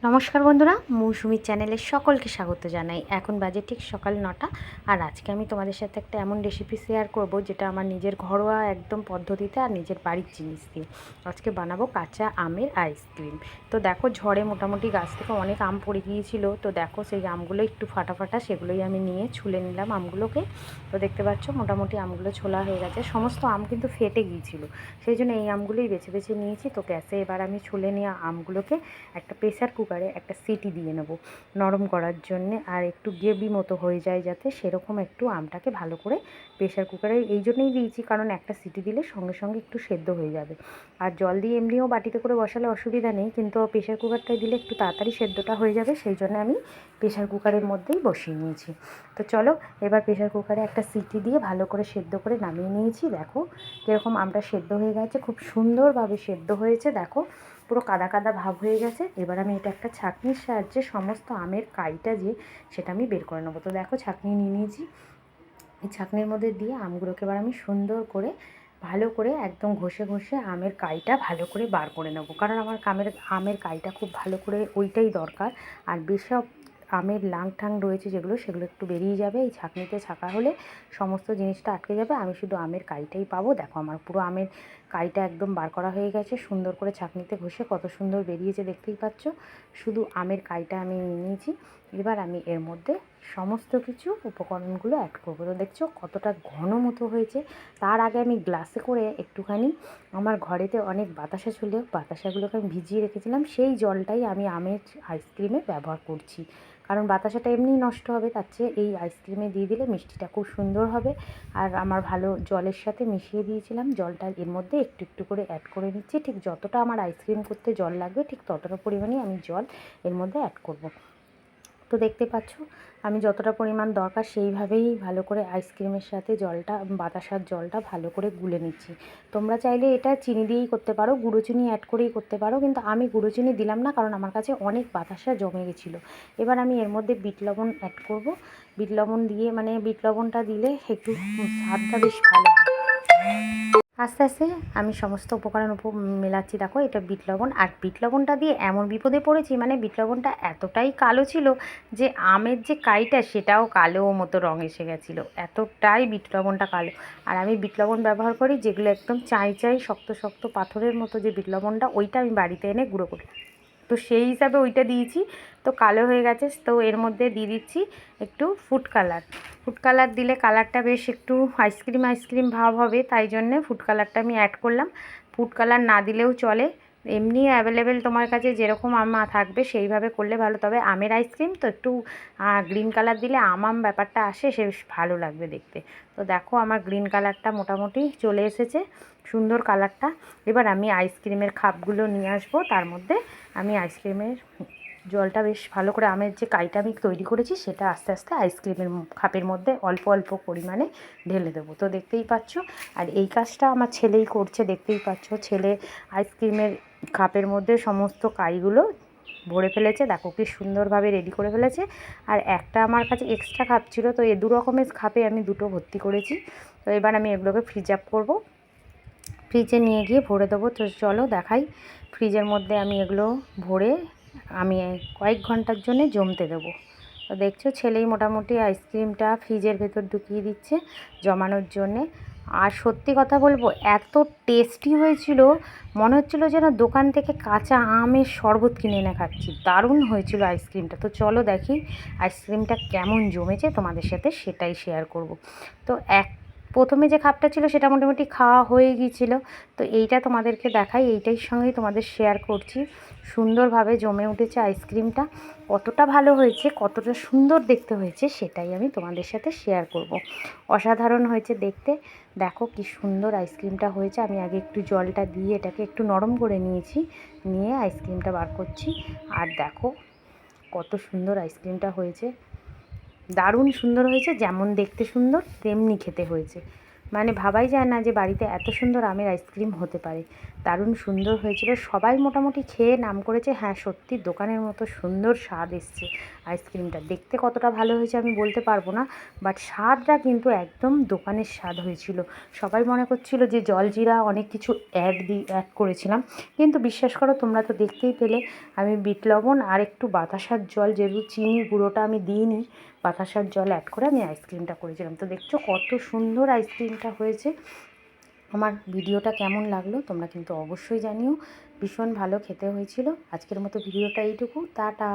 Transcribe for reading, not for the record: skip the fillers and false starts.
নমস্কার বন্ধুরা, মৌসুমীর চ্যানেলে সকলকে স্বাগত জানাই। এখন বাজে ঠিক সকাল 9টা। আর আজকে আমি তোমাদের সাথে একটা এমন রেসিপি শেয়ার করব যেটা আমার নিজের ঘরোয়া একদম পদ্ধতিতে আর নিজের বাড়ির জিনিস দিয়ে আজকে বানাবো কাঁচা আমের আইসক্রিম। তো দেখো, ঝড়ে মোটামুটি গাছ থেকে অনেক আম পড়ে গিয়েছিল। তো দেখো, সেই আমগুলো একটু ফাটা ফাটা, সেগুলোই আমি নিয়ে ছুলে নিলাম আমগুলোকে। তো দেখতে পাচ্ছ মোটামুটি আমগুলো ছোলা হয়ে গেছে। সমস্ত আম কিন্তু ফেটে গিয়েছিল, সেই জন্য এই আমগুলোই বেছে বেছে নিয়েছি। তো গ্যাসে এবার আমি ছুলে নেওয়া আমগুলোকে একটা প্রেসার কুকারে একটা সিটি দিয়ে নেব নরম করার জন্যে, আর একটু গ্রেভি মতো হয়ে যায় যাতে, সেরকম একটু আমটাকে ভালো করে প্রেসার কুকারে এই জন্যই দিয়েছি, কারণ একটা সিটি দিলে সঙ্গে সঙ্গে একটু সেদ্ধ হয়ে যাবে। আর জল দিয়ে এমনিও বাটিতে করে বসালে অসুবিধা নেই, কিন্তু প্রেসার কুকারটায় দিলে একটু তাড়াতাড়ি সেদ্ধটা হয়ে যাবে, সেই জন্য আমি প্রেসার কুকারের মধ্যেই বসিয়ে নিয়েছি। তো চলো, এবার প্রেসার কুকারে একটা সিটি দিয়ে ভালো করে সেদ্ধ করে নামিয়ে নিয়েছি। দেখো কীরকম আমটা সেদ্ধ হয়ে গেছে, খুব সুন্দরভাবে সেদ্ধ হয়েছে। দেখো পুরো কাদা কাদা ভাব হয়ে গেছে। এবার আমি এটা একটা ছাঁকনির সাহায্যে সমস্ত আমের কাইটা যে সেটা আমি বের করে নেবো। তো দেখো, ছাঁকনি নিয়ে নিয়েছি। এই ছাঁকনির মধ্যে দিয়ে আমগুলোকে এবার আমি সুন্দর করে ভালো করে একদম ঘষে ঘষে আমের কাইটা ভালো করে বার করে নেব, কারণ আমার আমের কাইটা খুব ভালো করে ওইটাই দরকার। আর বেসব আমের লাং ঠাং রয়েছে যেগুলো, সেগুলো একটু বেরিয়ে যাবে। এই ছাঁকনিতে ছাঁকা হলে সমস্ত জিনিসটা আটকে যাবে, আমি শুধু আমের কাইটাই পাবো। দেখো, আমার পুরো আমের কাইটা একদম বার করা হয়ে গেছে। সুন্দর করে ছাঁকনিতে ঘষে কত সুন্দর বেরিয়েছে দেখতেই পাচ্ছ। শুধু আমের কাইটা আমি নিয়েছি। এবার আমি এর মধ্যে সমস্ত কিছু উপকরণগুলো অ্যাড করবো। তো দেখছো কতটা ঘন মতো হয়েছে। তার আগে আমি গ্লাসে করে একটুখানি, আমার ঘরেতে অনেক বাতাসা ছিল, বাতাসাগুলোকে আমি ভিজিয়ে রেখেছিলাম, সেই জলটাই আমি আমের আইসক্রিমে ব্যবহার করছি। কারণ বাতাসাটা এমনিই নষ্ট হবে, তার চেয়ে এই আইসক্রিমে দিয়ে দিলে মিষ্টিটা খুব সুন্দর হবে। আর আমার ভালো জলের সাথে মিশিয়ে দিয়েছিলাম, জলটা এর মধ্যে একটু একটু করে অ্যাড করে নিচ্ছি। ঠিক যতটা আমার আইসক্রিম করতে জল লাগবে, ঠিক ততটা পরিমাণেই আমি জল এর মধ্যে অ্যাড করব। তো দেখতে পাচ্ছ আমি যতটা পরিমাণ দরকার সেইভাবেই ভালো করে আইসক্রিমের সাথে জলটা, বাতাসার জলটা ভালো করে গুলে নিচ্ছি। তোমরা চাইলে এটা চিনি দিয়েই করতে পারো, গুঁড়ো চিনি অ্যাড করেই করতে পারো, কিন্তু আমি গুঁড়ো চিনি দিলাম না, কারণ আমার কাছে অনেক বাতাসা জমে গেছিলো। এবার আমি এর মধ্যে বিট লবণ অ্যাড করব। বিট লবণ দিয়ে, মানে বিট লবণটা দিলে একটু স্বাদটা বেশ ভালো হয়। আস্তে আস্তে আমি সমস্ত উপকরণ মেলাচ্ছি। দেখো, এটা বিট লবণ। আর বিট লবণটা দিয়ে এমন বিপদে পড়েছি, মানে বিট লবণটা এতটাই কালো ছিল যে আমের যে কাইটা সেটাও কালো মতো রঙ এসে গেছিলো, এতটাই বিট লবণটা কালো। আর আমি বিট লবণ ব্যবহার করি যেগুলো একদম চাই চাই শক্ত শক্ত পাথরের মতো যে বিট লবণটা, ওইটা আমি বাড়িতে এনে গুঁড়ো করি। তো সেই হিসাবে ওইটা দিয়েছি, তো কালো হয়ে গেছে। তো এর মধ্যে দিয়ে দিচ্ছি একটু ফুড কালার। ফুড কালার দিলে কালারটা বেশ একটু আইসক্রিম আইসক্রিম ভাব হবে, তাই জন্যে ফুড কালারটা আমি অ্যাড করলাম। ফুড কালার না দিলেও চলে, এমনি অ্যাভেলেবেল তোমার কাছে যেরকম আম থাকবে সেইভাবে করলে ভালো। তবে আমের আইসক্রিম তো একটু গ্রিন কালার দিলে আম ব্যাপারটা আসে, সে বেশ ভালো লাগবে দেখতে। তো দেখো, আমার গ্রিন কালারটা মোটামুটি চলে এসেছে, সুন্দর কালারটা। এবার আমি আইসক্রিমের কাপগুলো নিয়ে আসবো, তার মধ্যে আমি আইসক্রিমের জলটা বেশ ভালো করে, আমের যে কাইটা আমি তৈরি করেছি সেটা আস্তে আস্তে আইসক্রিমের কাপের মধ্যে অল্প অল্প পরিমাণে ঢেলে দেবো। তো দেখতেই পাচ্ছ, আর এই কাজটা আমার ছেলেই করছে, দেখতেই পাচ্ছ। ছেলে আইসক্রিমের কাপের মধ্যে সমস্ত কাইগুলো ভরে ফেলেছে। দেখো কি সুন্দরভাবে রেডি করে ফেলেছে। আর একটা আমার কাছে এক্সট্রা কাপ ছিল, তো এই দু রকমের কাপে আমি দুটো ভর্তি করেছি। তো এবার আমি এগুলোকে ফ্রিজ আপ করবো, ফ্রিজে নিয়ে গিয়ে ভরে দেবো। তো চলো দেখাই। ফ্রিজের মধ্যে আমি এগুলো ভরে আমি কয়েক ঘন্টার জন্য জমতে দেবো। তো দেখছো, ছেলেই মোটামুটি আইসক্রিমটা ফ্রিজের ভেতর ঢুকিয়ে দিচ্ছে জমানোর জন্যে। আর সত্যি কথা বলবো, এত টেস্টি হয়েছিল, মনে হচ্ছিলো যেন দোকান থেকে কাঁচা আমের শরবত কিনে এনে খাচ্ছি। দারুণ হয়েছিল আইসক্রিমটা। তো চলো দেখি আইসক্রিমটা কেমন জমেছে, তোমাদের সাথে সেটাই শেয়ার করব। তো প্রথমে যে কাপটা ছিল সেটা মোটামুটি খাওয়া হয়ে গিয়েছিলো। তো এইটা তোমাদেরকে দেখাই, এইটার সঙ্গেই তোমাদের শেয়ার করছি। সুন্দরভাবে জমে উঠেছে আইসক্রিমটা, কতটা ভালো হয়েছে, কতটা সুন্দর দেখতে হয়েছে, সেটাই আমি তোমাদের সাথে শেয়ার করব। অসাধারণ হয়েছে দেখতে। দেখো কি সুন্দর আইসক্রিমটা হয়েছে। আমি আগে একটু জলটা দিয়ে এটাকে একটু নরম করে নিয়েছি, নিয়ে আইসক্রিমটা বার করছি। আর দেখো কত সুন্দর আইসক্রিমটা হয়েছে, দারুণ সুন্দর হয়েছে। যেমন দেখতে সুন্দর তেমনি খেতে হয়েছে। মানে ভাবাই যায় না যে বাড়িতে এত সুন্দর আমের আইসক্রিম হতে পারে। দারুণ সুন্দর হয়েছিল, সবাই মোটামুটি খেয়ে নাম করেছে হ্যাঁ সত্যি দোকানের মতো সুন্দর স্বাদ এসছে আইসক্রিমটা। দেখতে কতটা ভালো হয়েছে আমি বলতে পারবো না, বাট স্বাদটা কিন্তু একদম দোকানের স্বাদ হয়েছিল। সবাই মনে করছিল যে জলজিরা অনেক কিছু অ্যাড করেছিলাম, কিন্তু বিশ্বাস করো তোমরা তো দেখতেই পেলে আমি বিট লবণ আর একটু বাতাসার জল, যেহেতু চিনি গুঁড়োটা আমি দিইনি, বাতাসার জল অ্যাড করে আমি আইসক্রিমটা করেছিলাম। তো দেখছো কত সুন্দর আইসক্রিমটা হয়েছে। আমার ভিডিওটা কেমন লাগলো তোমরা কিন্তু অবশ্যই জানিও। ভীষণ ভালো খেতে হয়েছিল। আজকের মতো ভিডিওটা এইটুকু, টাটা।